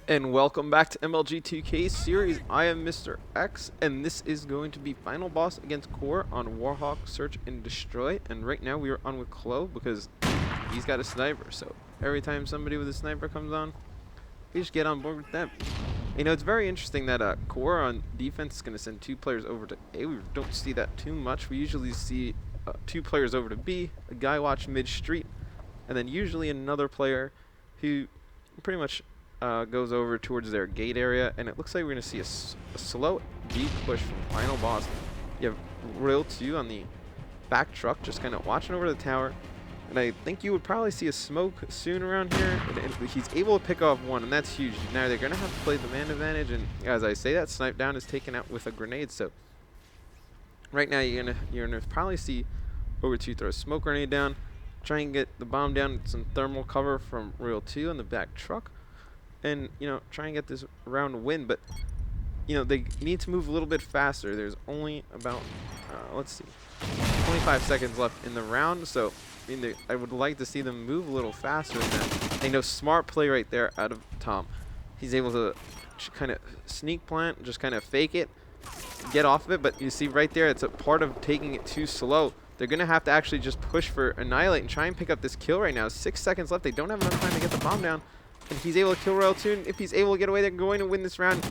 And welcome back to MLG 2K series. I am Mr. X, and this is going to be final boss against Core on Warhawk Search and Destroy. And right now we are on with Chloe because he's got a sniper. So every time somebody with a sniper comes on, we just get on board with them. You know, it's very interesting that Core on defense is going to send 2 players over to A. We don't see that too much. We usually see 2 players over to B, a guy watch mid-street, and then usually another player who pretty much goes over towards their gate area, and it looks like we're going to see a slow deep push from final boss. You have Rail 2 on the back truck just kind of watching over the tower, and I think you would probably see a smoke soon around here, and he's able to pick off 1, and that's huge. Now they're going to have to play the man advantage, and as I say that, snipe down is taken out with a grenade, so right now you're gonna probably see over 2 throw a smoke grenade down, try and get the bomb down with some thermal cover from Rail 2 on the back truck, and try and get this round win. But they need to move a little bit faster. There's only about let's see, 25 seconds left in the round, so I would like to see them move a little faster than that. They know smart play right there out of Tom. He's able to kind of sneak plant, just kind of fake it, get off of it, but you see right there, it's a part of taking it too slow. They're going to have to actually just push for Annihilate and try and pick up this kill right now. 6 seconds left. They don't have enough time to get the bomb down. And he's able to kill Rail 2. And if he's able to get away, they're going to win this round.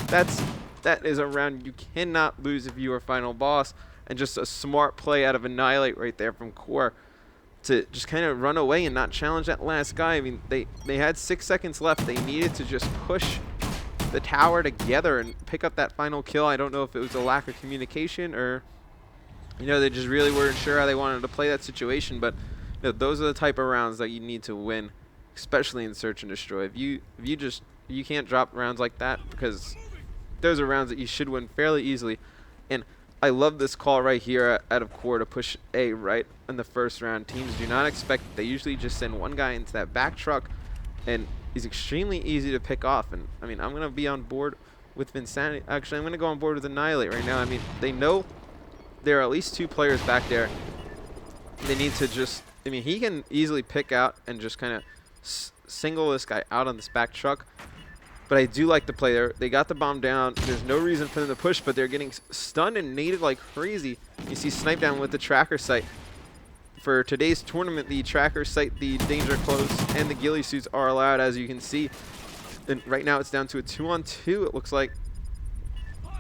That is a round you cannot lose if you are final boss. And just a smart play out of Annihilate right there from Core to just kind of run away and not challenge that last guy. I mean, they had 6 seconds left. They needed to just push the tower together and pick up that final kill. I don't know if it was a lack of communication or they just really weren't sure how they wanted to play that situation. But those are the type of rounds that you need to win, especially in Search and Destroy. If you can't drop rounds like that, because those are rounds that you should win fairly easily. And I love this call right here out of Core to push A right in the first round. Teams do not expect it. They usually just send 1 guy into that back truck, and he's extremely easy to pick off. And I mean, I'm gonna be on board with Vinsanity. Actually, I'm gonna go on board with Annihilate right now. I mean, they know there are at least 2 players back there. They need to just, he can easily pick out and just kind of single this guy out on this back truck. But I do like the play there. They got the bomb down. There's no reason for them to push, but they're getting stunned and naded like crazy. You see snipe down with the tracker sight. For today's tournament, the tracker sight, the danger close, and the ghillie suits are allowed, as you can see. And right now it's down to a 2-on-2, it looks like.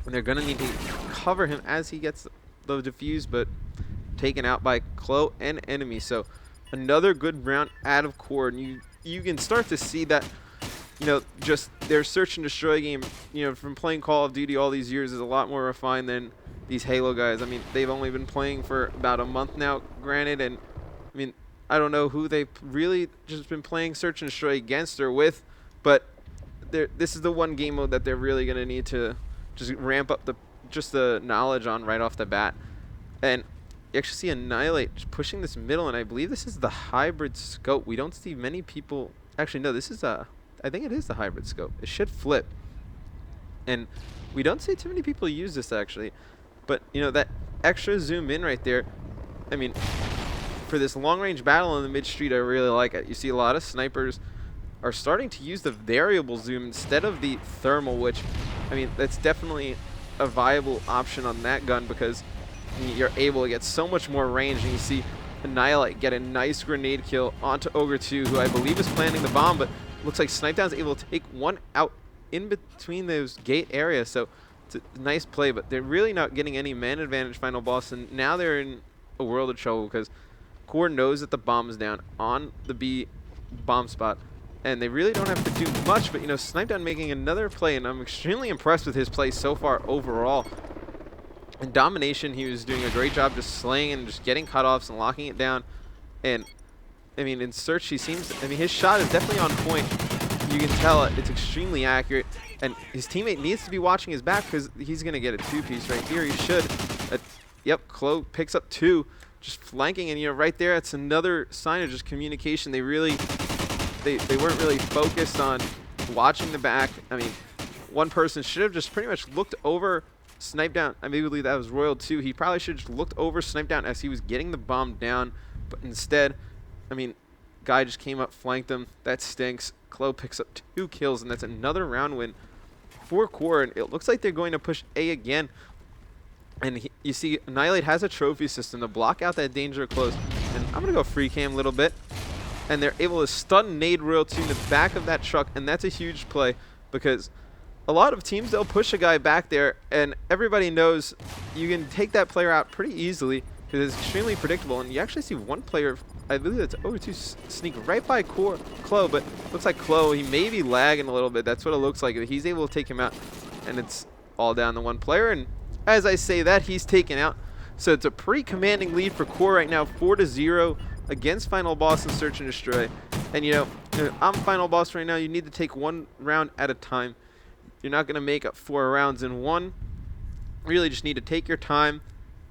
And they're going to need to cover him as he gets the defuse, but taken out by Chloe and enemy. So another good round out of Core, and you can start to see that just their Search and Destroy game from playing Call of Duty all these years is a lot more refined than these Halo guys. I mean, they've only been playing for about a month now, granted, and I don't know who they've really just been playing Search and Destroy against or with, but this is the one game mode that they're really going to need to just ramp up the knowledge on right off the bat. And you actually see Annihilate just pushing this middle, and I believe this is the hybrid scope. We don't see many people. Actually, no, this is I think it is the hybrid scope. It should flip, and we don't see too many people use this actually. But that extra zoom in right there, I mean, for this long range battle in the mid street, I really like it. You see a lot of snipers are starting to use the variable zoom instead of the thermal, which that's definitely a viable option on that gun, because you're able to get so much more range. And you see Annihilate get a nice grenade kill onto Ogre 2, who I believe is planting the bomb, but looks like Snipedown's able to take 1 out in between those gate areas. So it's a nice play, but they're really not getting any man advantage final boss, and now they're in a world of trouble because Core knows that the bomb is down on the B bomb spot, and they really don't have to do much. But Snipedown making another play, and I'm extremely impressed with his play so far overall. In Domination, he was doing a great job just slaying and just getting cutoffs and locking it down. And in Search, he seems, his shot is definitely on point. You can tell it's extremely accurate, and his teammate needs to be watching his back because he's going to get a 2-piece right here. He should. Yep, Chloe picks up 2, just flanking, and right there, it's another sign of just communication. They weren't really focused on watching the back. One person should have just pretty much looked over Snipedown. I believe that was Royal 2. He probably should have just looked over Snipedown as he was getting the bomb down, but instead, Guy just came up, flanked him. That stinks. Clo picks up 2 kills, and that's another round win for Core. And it looks like they're going to push A again. And you see Annihilate has a trophy system to block out that danger close. And I'm going to go free cam a little bit. And they're able to stun nade Royal 2 in the back of that truck. And that's a huge play because a lot of teams, they'll push a guy back there. And everybody knows you can take that player out pretty easily because it's extremely predictable. And you actually see one player, I believe that's OG2, sneak right by Clo. But looks like Clo, he may be lagging a little bit. That's what it looks like. He's able to take him out. And it's all down to one player. And as I say that, he's taken out. So it's a pretty commanding lead for Core right now, 4-0 against Final Boss and Search and Destroy. And you know, I'm Final Boss right now. You need to take one round at a time. You're not going to make up 4 rounds in one. Really just need to take your time.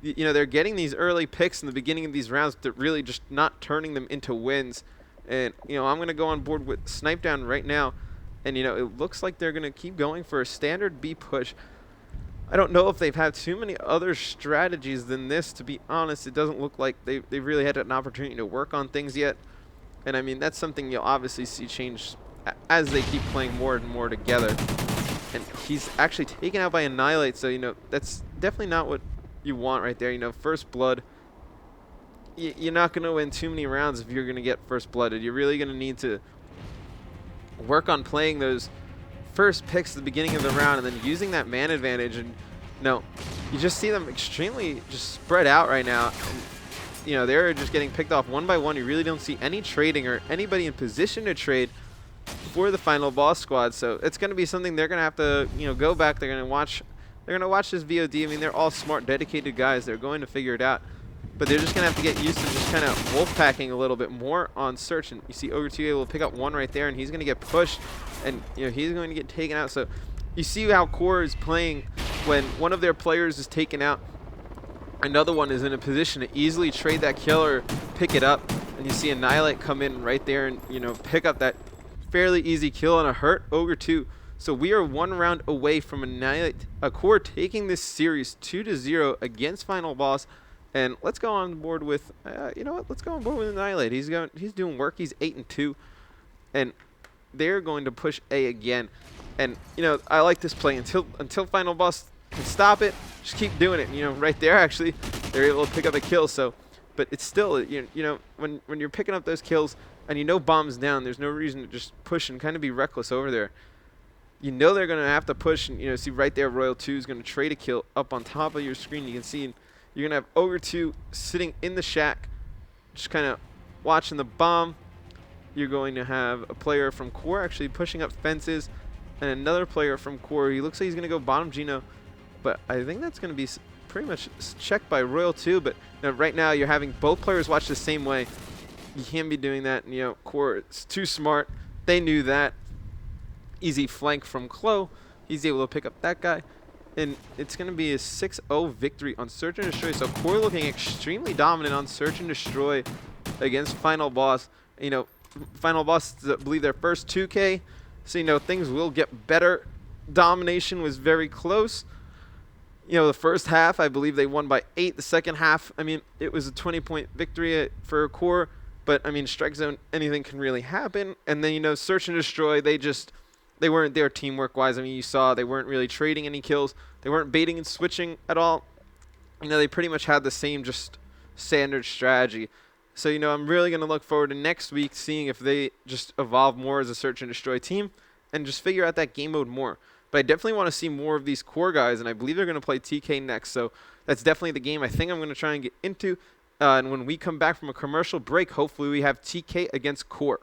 You know, they're getting these early picks in the beginning of these rounds that really just not turning them into wins. And, you know, I'm going to go on board with Snipe Down right now. And, you know, it looks like they're going to keep going for a standard B push. I don't know if they've had too many other strategies than this, to be honest. It doesn't look like they've really had an opportunity to work on things yet. And, I mean, that's something you'll obviously see change as they keep playing more and more together. And he's actually taken out by Annihilate, so, you know, that's definitely not what you want right there. You know, first blood, you're not going to win too many rounds if you're going to get first blooded. You're really going to need to work on playing those first picks at the beginning of the round and then using that man advantage. And no, you just see them extremely just spread out right now. And, you know, they're just getting picked off one by one. You really don't see any trading or anybody in position to trade for the Final Boss squad. So it's going to be something they're going to have to, you know, go back. They're going to watch this VOD. I mean, they're all smart, dedicated guys. They're going to figure it out. But they're just going to have to get used to just kind of wolf packing a little bit more on Search. And you see Ogre2 able to pick up one right there, and he's going to get pushed. And, you know, he's going to get taken out. So you see how Core is playing when one of their players is taken out. Another one is in a position to easily trade that kill or pick it up. And you see Annihilate come in right there and, you know, pick up that fairly easy kill on a hurt Ogre2. So we are 1 round away from Core taking this series 2-0 against Final Boss. And let's go on board with, you know what? Let's go on board with Annihilate. He's doing work. He's 8-2, and they're going to push A again. And you know, I like this play until Final Boss can stop it. Just keep doing it. You know, right there, actually, they're able to pick up a kill. So, but it's still, you know, when you're picking up those kills and you know bombs down, there's no reason to just push and kind of be reckless over there. You know they're going to have to push, and you know, see right there, Royal 2 is going to trade a kill up on top of your screen. You can see you're going to have Ogre2 sitting in the shack, just kind of watching the bomb. You're going to have a player from Core actually pushing up fences, and another player from Core. He looks like he's going to go bottom Geno, but I think that's going to be pretty much checked by Royal 2. But you know, right now you're having both players watch the same way. You can't be doing that. And, you know, Core is too smart. They knew that. Easy flank from Clo. He's able to pick up that guy. And it's going to be a 6-0 victory on Search and Destroy. So Core looking extremely dominant on Search and Destroy against Final Boss. You know, Final Boss, I believe, their first 2K. So, you know, things will get better. Domination was very close. You know, the first half, I believe they won by 8. The second half, I mean, it was a 20-point victory for Core. But, I mean, Strike Zone, anything can really happen. And then, you know, Search and Destroy, they weren't there teamwork-wise. I mean, you saw they weren't really trading any kills. They weren't baiting and switching at all. You know, they pretty much had the same just standard strategy. So, you know, I'm really going to look forward to next week seeing if they just evolve more as a Search and Destroy team and just figure out that game mode more. But I definitely want to see more of these Core guys, and I believe they're going to play TK next. So that's definitely the game I think I'm going to try and get into. And when we come back from a commercial break, hopefully we have TK against Core.